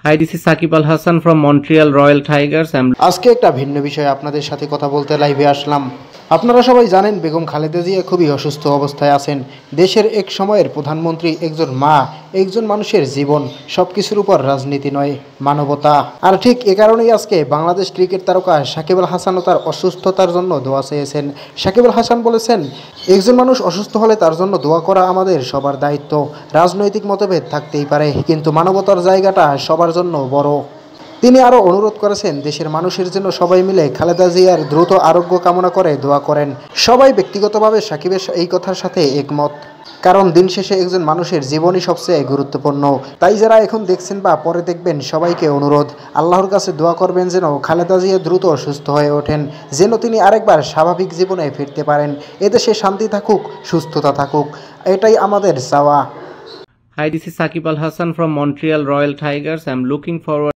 Hi, this is Sakib Al Hassan from Montreal Royal Tigers. আজকে একটা ভিন্ন বিষয়ে আপনাদের সাথে কথা বলতে লাইভে আসলাম। আপনারা সবাই জানেন বেগম খালেদা জিয়া খুবই অসুস্থ অবস্থায় আছেন। দেশের এক সময়ের প্রধানমন্ত্রী, একজন মা, একজন মানুষের জীবন, সব কিছুর উপর রাজনীতি নয়, মানবতা। আর ঠিক এ কারণেই আজকে বাংলাদেশ ক্রিকেট তারকা সাকিব আল হাসানও তার অসুস্থতার জন্য দোয়া চেয়েছেন। সাকিব আল হাসান বলেছেন, একজন মানুষ অসুস্থ হলে তার জন্য দোয়া করা আমাদের সবার দায়িত্ব। রাজনৈতিক মতভেদ থাকতেই পারে, কিন্তু মানবতার জায়গাটা সবার জন্য বড়। তিনি আরও অনুরোধ করেছেন, দেশের মানুষের জন্য সবাই মিলে খালেদা জিয়ার দ্রুত আরোগ্য কামনা করে দোয়া করেন। সবাই ব্যক্তিগতভাবে সাকিবের এই কথার সাথে একমত, কারণ দিন শেষে একজন মানুষের জীবনই সবচেয়ে গুরুত্বপূর্ণ। তাই যারা এখন দেখছেন বা পরে দেখবেন, সবাইকে অনুরোধ, আল্লাহর কাছে দোয়া করবেন যেন খালেদা জিয়া দ্রুত সুস্থ হয়ে ওঠেন, যেন তিনি আরেকবার স্বাভাবিক জীবনে ফিরতে পারেন। এদেশে শান্তি থাকুক, সুস্থতা থাকুক, এটাই আমাদের চাওয়া। Hi, this is Sakib Al Hassan from Montreal Royal Tigers. I'm looking forward